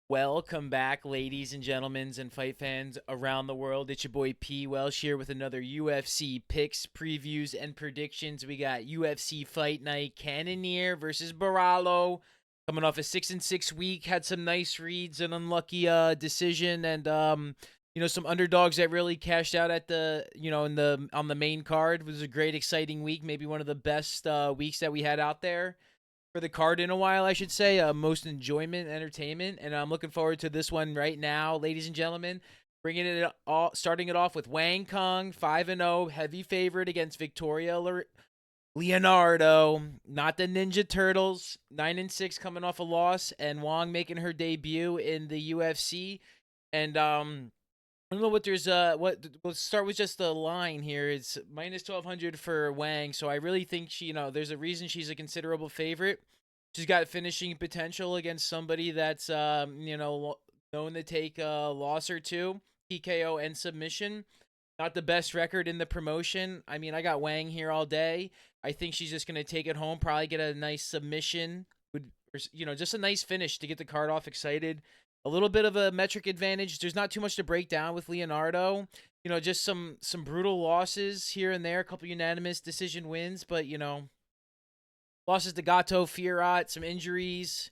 Welcome back, ladies and gentlemen and fight fans around the world. It's your boy P. Welsh here with another UFC picks, previews, and predictions. We got UFC Fight Night Cannonier versus Borralho. Coming off a 6-6 week, had some nice reads, an unlucky decision, and some underdogs that really cashed out at the on the main card. It was a great, exciting week. Maybe one of the best weeks that we had out there for the card in a while, I should say. Most enjoyment, entertainment, and I'm looking forward to this one right now, ladies and gentlemen. Starting it off with Wang Kung, 5-0, heavy favorite against Victoria Leonardo, not the Ninja Turtles, 9-6, coming off a loss, and Wang making her debut in the UFC, and I don't know what there's we'll start with just the line here. It's minus 1200 for Wang, so I really think there's a reason she's a considerable favorite. She's got finishing potential against somebody that's known to take a loss or two, TKO and submission. Not the best record in the promotion. I mean, I got Wang here all day. I think she's just gonna take it home, probably get a nice submission, just a nice finish to get the card off excited. A little bit of a metric advantage. There's not too much to break down with Leonardo. Just some brutal losses here and there, a couple unanimous decision wins, but losses to Gato, Fiorot, some injuries.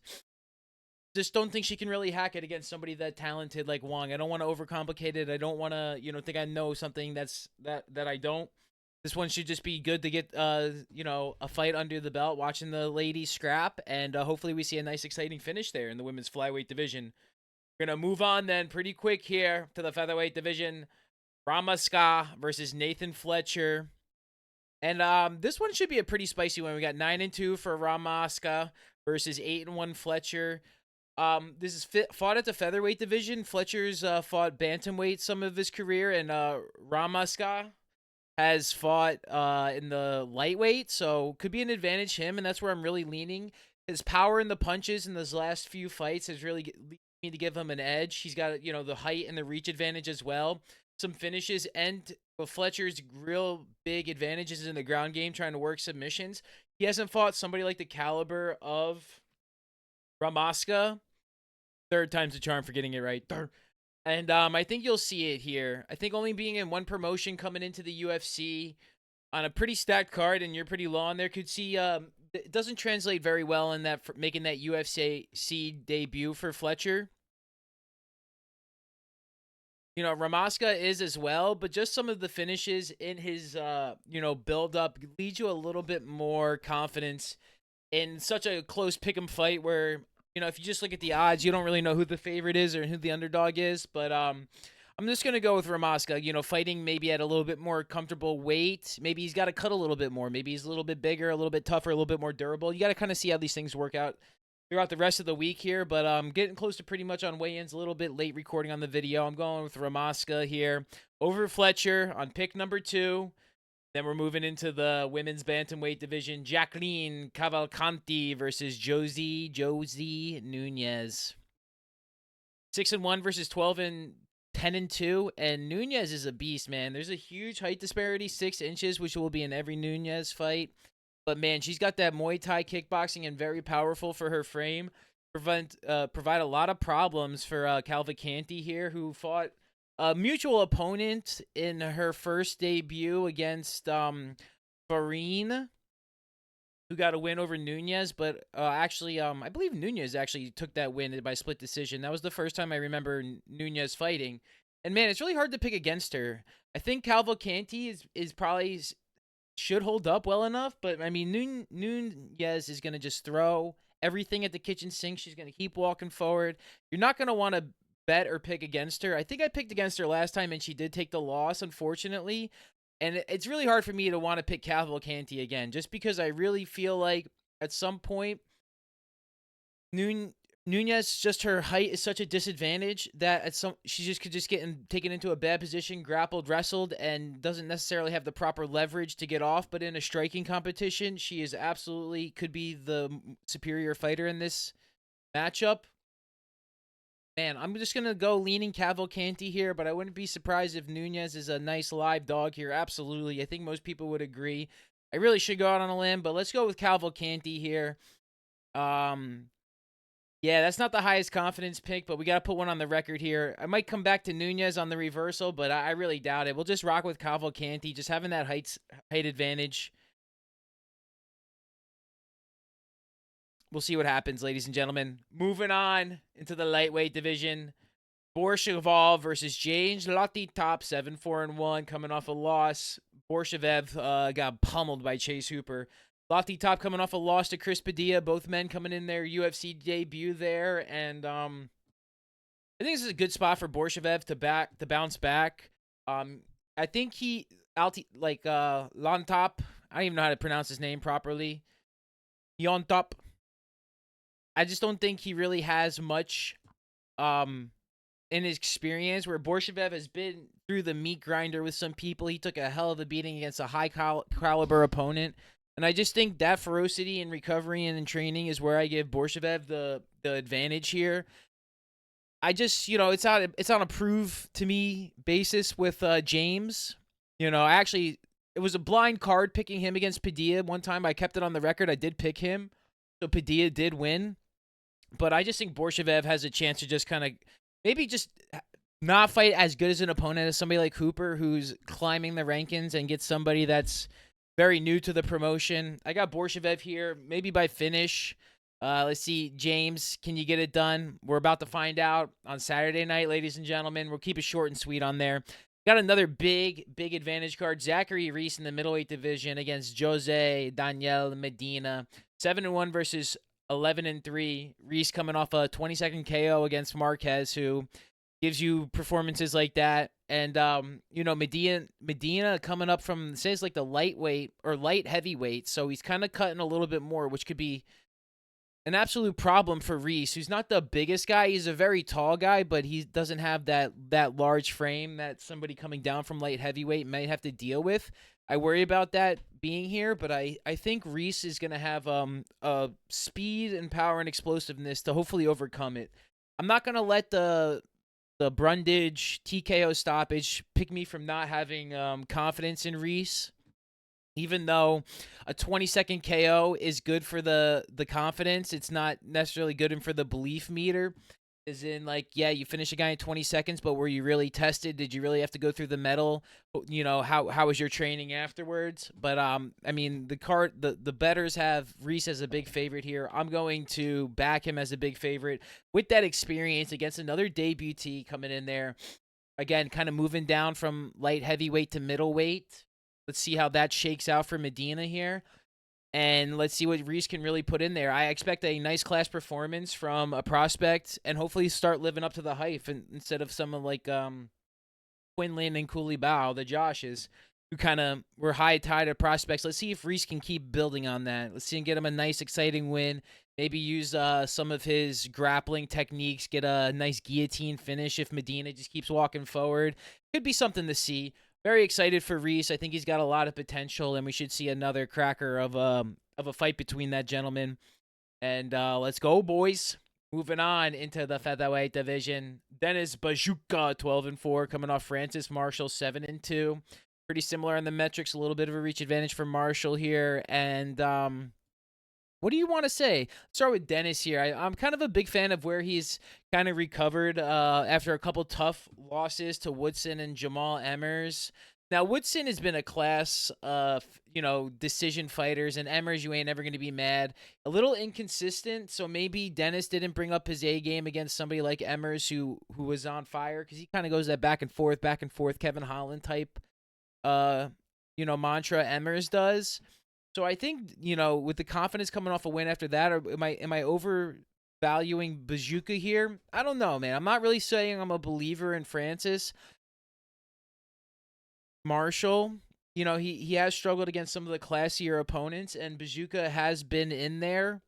Just don't think she can really hack it against somebody that talented like Wang. I don't want to overcomplicate it. I don't want to, think I know something that I don't. This one should just be good to get, a fight under the belt, watching the ladies scrap, and hopefully we see a nice, exciting finish there in the women's flyweight division. We're going to move on then pretty quick here to the featherweight division. Ramaska versus Nathan Fletcher. And this one should be a pretty spicy one. We got 9-2 for Ramaska versus 8-1 Fletcher. This is fought at the featherweight division. Fletcher's fought bantamweight some of his career, and Ramaska has fought in the lightweight, so could be an advantage him, and that's where I'm really leaning. His power in the punches in those last few fights has really me to give him an edge. He's got the height and the reach advantage as well. Some finishes, and Fletcher's real big advantages in the ground game, trying to work submissions. He hasn't fought somebody like the caliber of Ramaska. Third time's the charm for getting it right. And I think you'll see it here. I think only being in one promotion coming into the UFC on a pretty stacked card, and you're pretty low on there, could see it doesn't translate very well in that making that UFC debut for Fletcher. Ramaska is as well, but just some of the finishes in his build up leads you a little bit more confidence in such a close pick'em fight where if you just look at the odds, you don't really know who the favorite is or who the underdog is. But I'm just going to go with Ramaska, fighting maybe at a little bit more comfortable weight. Maybe he's got to cut a little bit more. Maybe he's a little bit bigger, a little bit tougher, a little bit more durable. You got to kind of see how these things work out throughout the rest of the week here. But getting close to pretty much on weigh-ins, a little bit late recording on the video. I'm going with Ramaska here over Fletcher on pick number 2. Then we're moving into the women's bantamweight division. Jacqueline Cavalcanti versus Josie Nunez. 6-1 versus 10-2, and Nunez is a beast, man. There's a huge height disparity, 6 inches, which will be in every Nunez fight. But man, she's got that Muay Thai kickboxing and very powerful for her frame. Provide a lot of problems for Cavalcanti here, who fought a mutual opponent in her first debut against Farine, who got a win over Nunez. But I believe Nunez actually took that win by split decision. That was the first time I remember Nunez fighting. And man, it's really hard to pick against her. I think Cavalcanti is probably should hold up well enough, but I mean, Nunez is going to just throw everything at the kitchen sink. She's going to keep walking forward. You're not going to want to bet or pick against her. I think I picked against her last time, and she did take the loss, unfortunately. And it's really hard for me to want to pick Cavalcanti again, just because I really feel like at some point, Nunez, just her height is such a disadvantage that she could just get taken into a bad position, grappled, wrestled, and doesn't necessarily have the proper leverage to get off. But in a striking competition, she is absolutely could be the superior fighter in this matchup. Man, I'm just going to go leaning Cavalcanti here, but I wouldn't be surprised if Nunez is a nice live dog here. Absolutely. I think most people would agree. I really should go out on a limb, but let's go with Cavalcanti here. Yeah, that's not the highest confidence pick, but we got to put one on the record here. I might come back to Nunez on the reversal, but I really doubt it. We'll just rock with Cavalcanti, just having that height advantage. We'll see what happens, ladies and gentlemen. Moving on into the lightweight division. Borralho versus James Lotti Top 7-4-1 coming off a loss. Borralho got pummeled by Chase Hooper. Lotti Top coming off a loss to Chris Padilla. Both men coming in their UFC debut there, and I think this is a good spot for Borralho to bounce back. I think Lontop. I don't even know how to pronounce his name properly. Yontop. I just don't think he really has much in his experience, where Borralho has been through the meat grinder with some people. He took a hell of a beating against a high caliber opponent. And I just think that ferocity in recovery and in training is where I give Borralho the advantage here. I just, it's on a prove to me basis with James. It was a blind card picking him against Padilla. One time I kept it on the record. I did pick him. So Padilla did win. But I just think Borralho has a chance to just kind of maybe just not fight as good as an opponent as somebody like Hooper, who's climbing the rankings, and get somebody that's very new to the promotion. I got Borralho here, maybe by finish. Let's see, James, can you get it done? We're about to find out on Saturday night, ladies and gentlemen. We'll keep it short and sweet on there. Got another big advantage card. Zachary Reese in the middleweight division against Jose Daniel Medina. 7-1 versus 11-3. Reese coming off a 20-second KO against Marquez, who gives you performances like that. And Medina coming up from, says, like the lightweight or light heavyweight, so he's kind of cutting a little bit more, which could be an absolute problem for Reese, who's not the biggest guy. He's a very tall guy, but he doesn't have that large frame that somebody coming down from light heavyweight might have to deal with. I worry about that being here, but I think Reese is going to have a speed and power and explosiveness to hopefully overcome it. I'm not going to let the Brundage TKO stoppage pick me from not having confidence in Reese. Even though a 20-second KO is good for the confidence, it's not necessarily good for the belief meter. As in, like, yeah, you finish a guy in 20 seconds, but were you really tested? Did you really have to go through the metal? How was your training afterwards? But the bettors have Reese as a big favorite here. I'm going to back him as a big favorite with that experience against another debutee coming in there. Again, kind of moving down from light heavyweight to middleweight. Let's see how that shakes out for Medina here. And let's see what Reese can really put in there. I expect a nice class performance from a prospect, and hopefully start living up to the hype instead of someone like Quinlan and Koulibaly, the Joshes, who kind of were high tide of prospects. Let's see if Reese can keep building on that. Let's see him get him a nice, exciting win. Maybe use some of his grappling techniques, get a nice guillotine finish if Medina just keeps walking forward. Could be something to see. Very excited for Reese. I think he's got a lot of potential, and we should see another cracker of a fight between that gentleman. And let's go, boys. Moving on into the featherweight division. Dennis Bajuka, 12-4, coming off Francis Marshall, 7-2. Pretty similar on the metrics. A little bit of a reach advantage for Marshall here. And what do you want to say? Let's start with Dennis here. I'm kind of a big fan of where he's kind of recovered after a couple tough losses to Woodson and Jamal Emmers. Now, Woodson has been a class of, decision fighters, and Emmers, you ain't ever going to be mad. A little inconsistent, so maybe Dennis didn't bring up his A game against somebody like Emmers who was on fire, because he kind of goes that back and forth, Kevin Holland type, mantra Emmers does. So I think, with the confidence coming off a win after that, or am I overvaluing Bajuka here? I don't know, man. I'm not really saying I'm a believer in Francis Marshall. He has struggled against some of the classier opponents, and Bajuka has been in there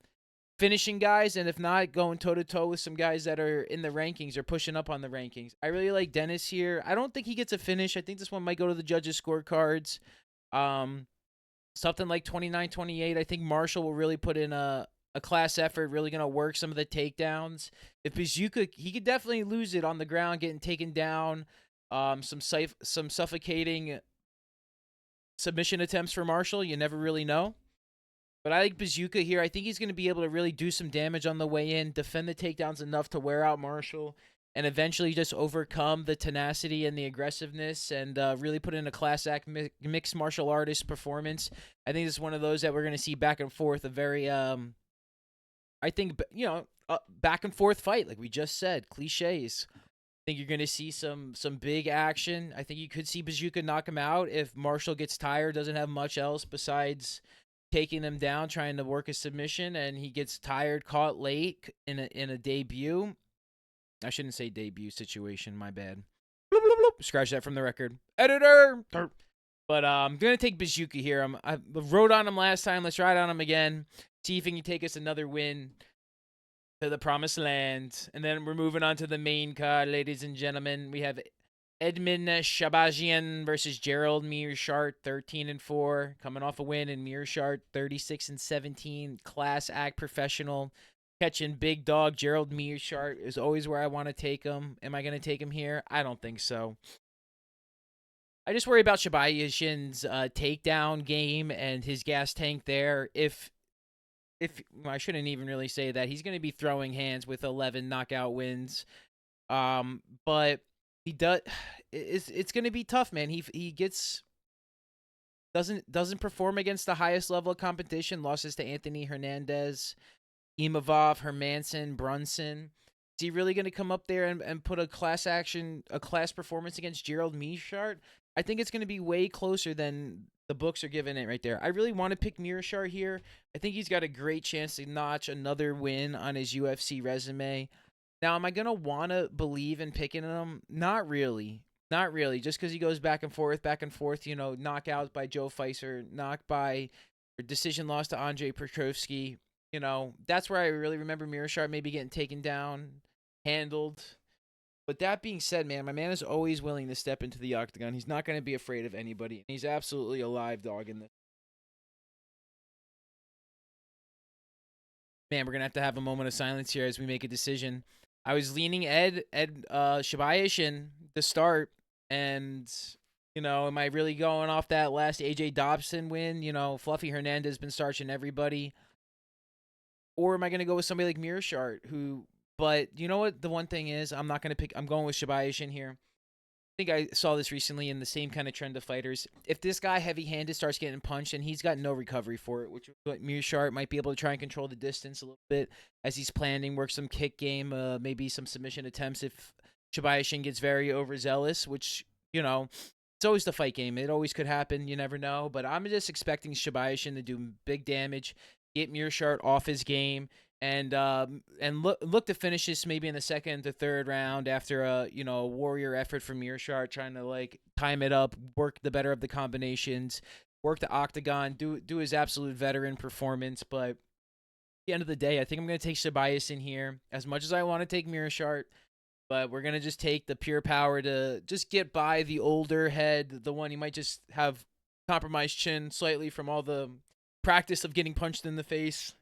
finishing guys, and if not, going toe-to-toe with some guys that are in the rankings or pushing up on the rankings. I really like Dennis here. I don't think he gets a finish. I think this one might go to the judges' scorecards. Something like 29-28. I think Marshall will really put in a class effort, really going to work some of the takedowns. If Bajuka, he could definitely lose it on the ground, getting taken down. Some suffocating submission attempts for Marshall. You never really know. But I like Bazooka here. I think he's going to be able to really do some damage on the way in, defend the takedowns enough to wear out Marshall, and eventually just overcome the tenacity and the aggressiveness and really put in a class act mixed martial artist performance. I think this is one of those that we're going to see back and forth, a very, I think, back and forth fight, like we just said, cliches. I think you're going to see some big action. I think you could see Bazooka knock him out if Marshall gets tired, doesn't have much else besides taking him down, trying to work a submission, and he gets tired, caught late in a debut. I shouldn't say debut situation. My bad. Bloop, bloop, bloop. Scratch that from the record, editor. But I'm gonna take Bazooka here. I rode on him last time. Let's ride on him again. See if he can take us another win to the promised land. And then we're moving on to the main card, ladies and gentlemen. We have Edmund Shabazian versus Gerald Mearshart, 13-4, coming off a win, and Mearshart 36-17, class act professional, catching big dog. Gerald Mearshart is always where I want to take him. Am I going to take him here? I don't think so. I just worry about Shabazian's takedown game and his gas tank there. If well, I shouldn't even really say that. He's going to be throwing hands with 11 knockout wins. But he does. It's going to be tough, man. He doesn't perform against the highest level of competition. Losses to Anthony Hernandez, Imavov, Hermanson, Brunson. Is he really going to come up there and put a class performance against Gerald Mearshart? I think it's going to be way closer than the books are giving it right there. I really want to pick Mearshart here. I think he's got a great chance to notch another win on his UFC resume. Now, am I going to want to believe in picking him? Not really. Not really. Just because he goes back and forth, knockout by Joe Feiser, decision loss to Andre Petroski. That's where I really remember Mearshart maybe getting taken down, handled. But that being said, man, my man is always willing to step into the octagon. He's not going to be afraid of anybody. He's absolutely a live dog in this. Man, we're going to have a moment of silence here as we make a decision. I was leaning Ed Shabazian to start, and, am I really going off that last AJ Dobson win? Fluffy Hernandez has been starching everybody. Or am I going to go with somebody like Mearshart, but you know what? The one thing is, I'm going with Shabazian here. I think I saw this recently in the same kind of trend of fighters. If this guy heavy-handed starts getting punched, and he's got no recovery for it, which Mearshart might be able to try and control the distance a little bit as he's planning, work some kick game, maybe some submission attempts if Shabazian gets very overzealous, which, it's always the fight game. It always could happen. You never know. But I'm just expecting Shabazian to do big damage, get Mearshart off his game, and look to finish this maybe in the second to third round after a warrior effort from Mearshart, trying to time it up, work the better of the combinations, work the octagon, do his absolute veteran performance. But at the end of the day, I think I'm going to take Shabazian here, as much as I want to take Mearshart. But we're going to just take the pure power to just get by the older head, the one he might just have compromised chin slightly from all the practice of getting punched in the face.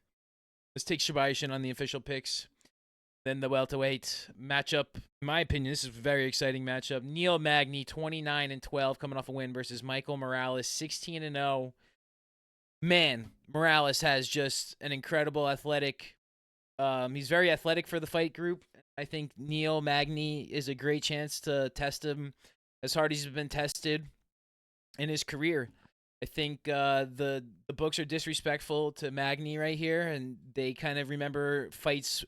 Let's take Shabazian on the official picks. Then the welterweight matchup. In my opinion, this is a very exciting matchup. Neil Magny, 29-12, coming off a win versus Michael Morales, 16-0. Man, Morales has just an incredible athletic. He's very athletic for the fight group. I think Neil Magny is a great chance to test him as hard as he's been tested in his career. I think the books are disrespectful to Magny right here, and they kind of remember fights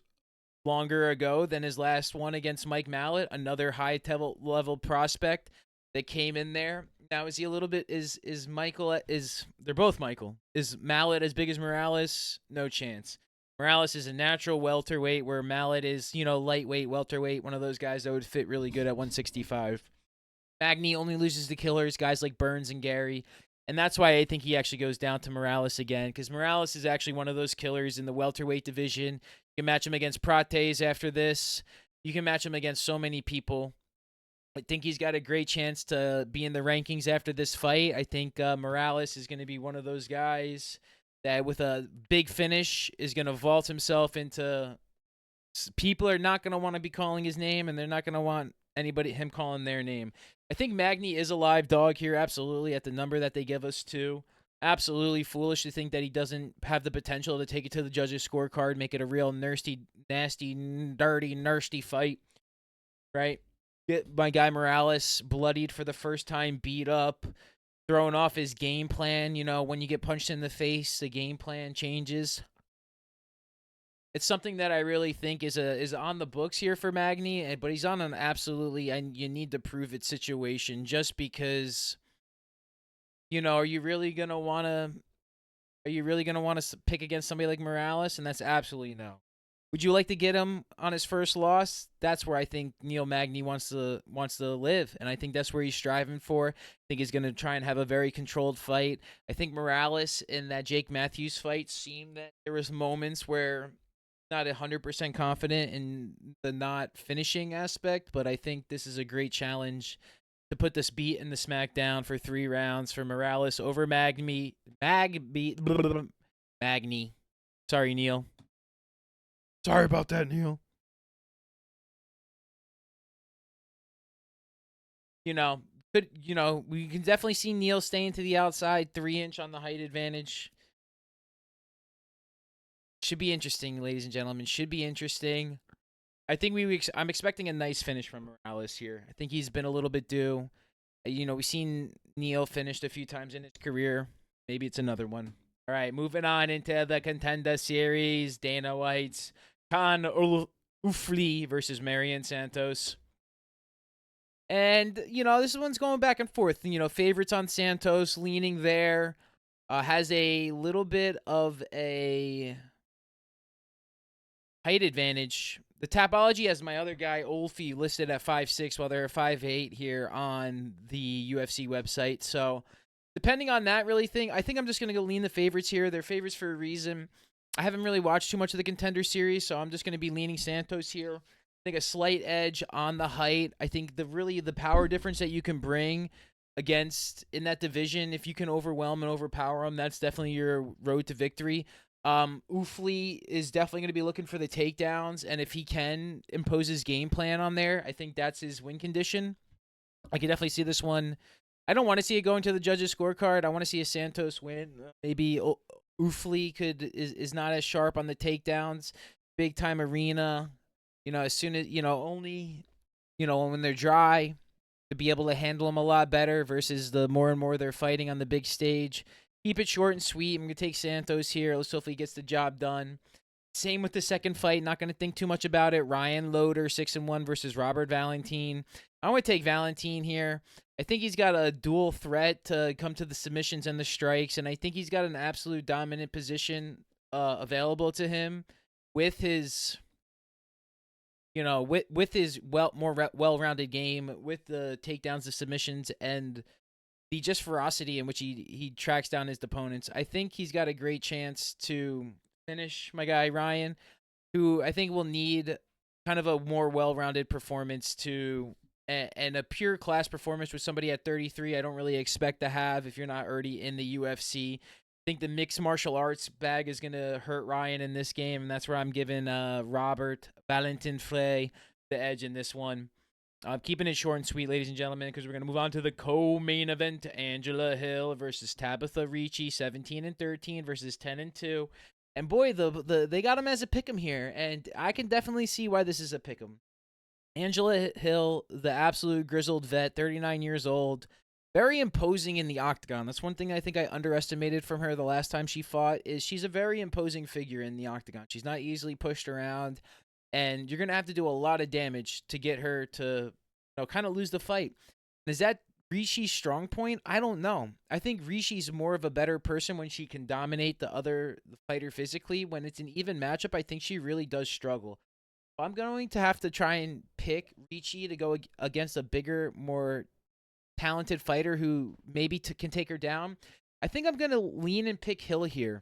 longer ago than his last one against Mike Mallet, another high-level prospect that came in there. Now, is he a little bit, they're both Michael. Is Mallet as big as Morales? No chance. Morales is a natural welterweight, where Mallet is, lightweight, welterweight, one of those guys that would fit really good at 165. Magny only loses to killers, guys like Burns and Gary. And that's why I think he actually goes down to Morales again, because Morales is actually one of those killers in the welterweight division. You can match him against Prates after this. You can match him against so many people. I think he's got a great chance to be in the rankings after this fight. I think Morales is going to be one of those guys that with a big finish is going to vault himself into... People are not going to want to be calling his name, and they're not going to want him calling their name. I think Magny is a live dog here, absolutely, at the number that they give us to. Absolutely foolish to think that he doesn't have the potential to take it to the judges' scorecard, make it a real nasty, dirty, nasty fight, right? Get my guy Morales bloodied for the first time, beat up, thrown off his game plan. You know, when you get punched in the face, the game plan changes. It's something that I really think is on the books here for Magny, but he's on an absolutely and you need to prove it situation just because, you know, are you really gonna want to pick against somebody like Morales? And that's absolutely no. Would you like to get him on his first loss? That's where I think Neil Magny wants to live, and I think that's where he's striving for. I think he's gonna try and have a very controlled fight. I think Morales in that Jake Matthews fight seemed that there was moments where not 100% confident in the not finishing aspect, but I think this is a great challenge to put this beat in the SmackDown for 3 rounds for Morales over Magny. Sorry, Neil. Sorry about that, Neil. You know, we can definitely see Neil staying to the outside, 3-inch on the height advantage. Should be interesting, ladies and gentlemen. Should be interesting. I think I'm expecting a nice finish from Morales here. I think he's been a little bit due. You know, we've seen Neil finished a few times in his career. Maybe it's another one. All right, moving on into the Contender Series. Dana White's Khan Ufli versus Marion Santos. And, you know, this one's going back and forth. You know, favorites on Santos, leaning there. Has a little bit of a height advantage. The Tapology has my other guy, Olfi, listed at 5'6", while they're 5'8" here on the UFC website. So, depending on that really thing, I think I'm just going to go lean the favorites here. They're favorites for a reason. I haven't really watched too much of the Contender Series, so I'm just going to be leaning Santos here. I think a slight edge on the height. I think the power difference that you can bring against in that division, if you can overwhelm and overpower them, that's definitely your road to victory. Ufli is definitely going to be looking for the takedowns, and if he can impose his game plan on there, I think that's his win condition. I can definitely see this one. I don't want to see it go into the judges' scorecard. I want to see a Santos win. Maybe Ufli is not as sharp on the takedowns. Big time arena. You know, as soon as, you know, only, you know, when they're dry, to be able to handle them a lot better versus the more and more they're fighting on the big stage. Keep it short and sweet. I'm going to take Santos here. Let's hope he gets the job done. Same with the second fight. Not going to think too much about it. Ryan Loder, 6-1 versus Robert Valentin. I want to take Valentin here. I think he's got a dual threat to come to the submissions and the strikes, and I think he's got an absolute dominant position available to him with his, you know, with his more well-rounded game, with the takedowns, the submissions, and the just ferocity in which he tracks down his opponents. I think he's got a great chance to finish my guy Ryan, who I think will need kind of a more well-rounded performance to and a pure class performance with somebody at 33. I don't really expect to have if you're not already in the UFC. I think the mixed martial arts bag is going to hurt Ryan in this game, and that's where I'm giving Robert Valentin Frey the edge in this one. I'm keeping it short and sweet, ladies and gentlemen, because we're going to move on to the co-main event. Angela Hill versus Tabitha Ricci, 17-13 versus 10-2. And boy, they got him as a pick'em here, and I can definitely see why this is a pick'em. Angela Hill, the absolute grizzled vet, 39 years old, very imposing in the octagon. That's one thing I think I underestimated from her the last time she fought, is she's a very imposing figure in the octagon. She's not easily pushed around, and you're going to have to do a lot of damage to get her to, you know, kind of lose the fight. Is that Rishi's strong point? I don't know. I think Rishi's more of a better person when she can dominate the fighter physically. When it's an even matchup, I think she really does struggle. I'm going to have to try and pick Ricci to go against a bigger, more talented fighter who maybe can take her down. I think I'm going to lean and pick Hill here.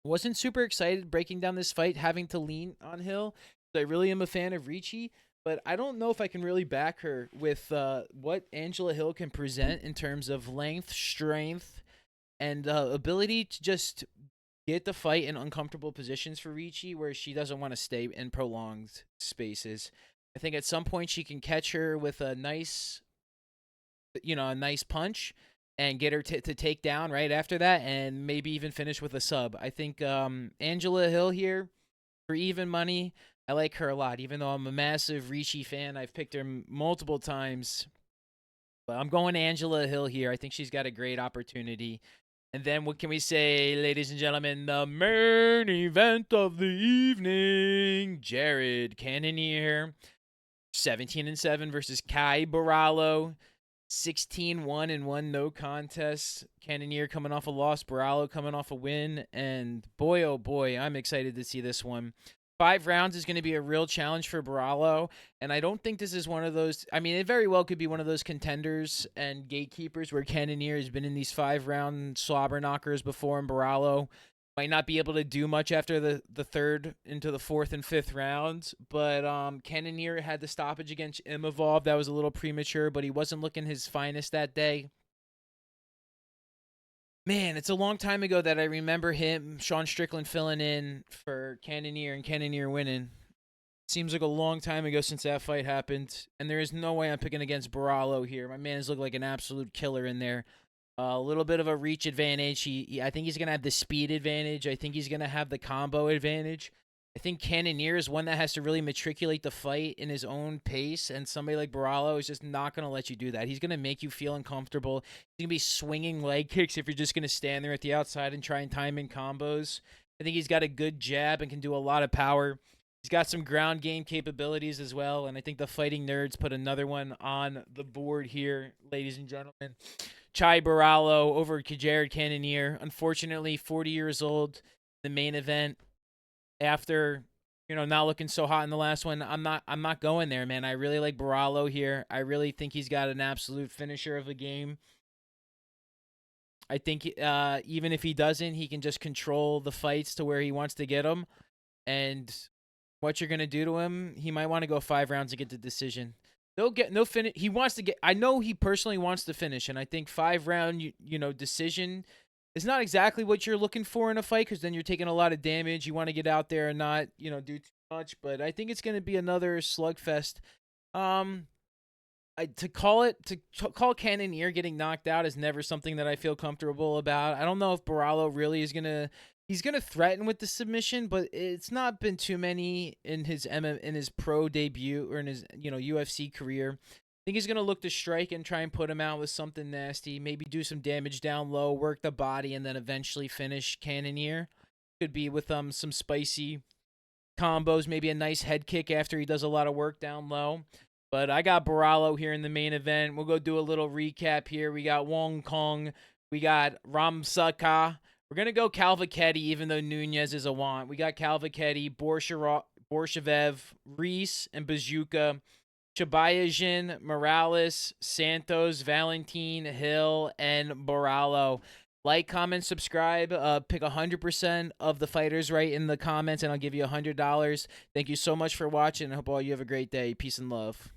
Wasn't super excited breaking down this fight, having to lean on Hill. I really am a fan of Ricci, but I don't know if I can really back her with what Angela Hill can present in terms of length, strength, and ability to just get the fight in uncomfortable positions for Ricci where she doesn't want to stay in prolonged spaces. I think at some point she can catch her with a nice punch and get her to take down right after that, and maybe even finish with a sub. I think Angela Hill here for even money. I like her a lot, even though I'm a massive Ricci fan. I've picked her multiple times. But I'm going Angela Hill here. I think she's got a great opportunity. And then what can we say, ladies and gentlemen? The main event of the evening. Jared Cannonier, 17-7 versus Kai Borralho. 16-1-1, no contest. Cannonier coming off a loss, Borralho coming off a win, and boy, oh boy, I'm excited to see this one. 5 rounds is going to be a real challenge for Borralho, and I don't think this is one of those. I mean, it very well could be one of those contenders and gatekeepers where Cannonier has been in these 5-round slobber knockers before, and Borralho might not be able to do much after the third into the 4th and 5th rounds, but Cannonier had the stoppage against Imavov. That was a little premature, but he wasn't looking his finest that day. Man, it's a long time ago that I remember Sean Strickland, filling in for Cannonier and Cannonier winning. Seems like a long time ago since that fight happened, and there is no way I'm picking against Borralho here. My man has looked like an absolute killer in there. A little bit of a reach advantage. I think he's going to have the speed advantage. I think he's going to have the combo advantage. I think Cannonier is one that has to really matriculate the fight in his own pace, and somebody like Borralho is just not going to let you do that. He's going to make you feel uncomfortable. He's going to be swinging leg kicks if you're just going to stand there at the outside and try and time in combos. I think he's got a good jab and can do a lot of power. He's got some ground game capabilities as well, and I think the Fighting Nerds put another one on the board here, ladies and gentlemen. Chai Borralho over Jared Cannonier. Unfortunately, 40 years old, the main event. After, not looking so hot in the last one, I'm not going there, man. I really like Borralho here. I really think he's got an absolute finisher of the game. I think even if he doesn't, he can just control the fights to where he wants to get them. And what you're gonna do to him, he might want to go 5 rounds to get the decision. They'll get no finish. He wants to get. I know he personally wants to finish, and I think 5-round, decision is not exactly what you're looking for in a fight, because then you're taking a lot of damage. You want to get out there and not, do too much. But I think it's going to be another slugfest. To call Cannonier getting knocked out is never something that I feel comfortable about. I don't know if Borralho really is gonna. He's gonna threaten with the submission, but it's not been too many in his pro debut or in his UFC career. I think he's gonna look to strike and try and put him out with something nasty. Maybe do some damage down low, work the body, and then eventually finish Cannonier. Could be with some spicy combos, maybe a nice head kick after he does a lot of work down low. But I got Borralho here in the main event. We'll go do a little recap here. We got Wong Kong. We got Ramsaka. We're going to go Calvachetti, even though Nunez is a want. We got Calvachetti, Borshev, Reese, and Bazooka. Chabayajin, Morales, Santos, Valentin, Hill, and Borralho. Like, comment, subscribe. Pick 100% of the fighters right in the comments, and I'll give you $100. Thank you so much for watching. I hope all you have a great day. Peace and love.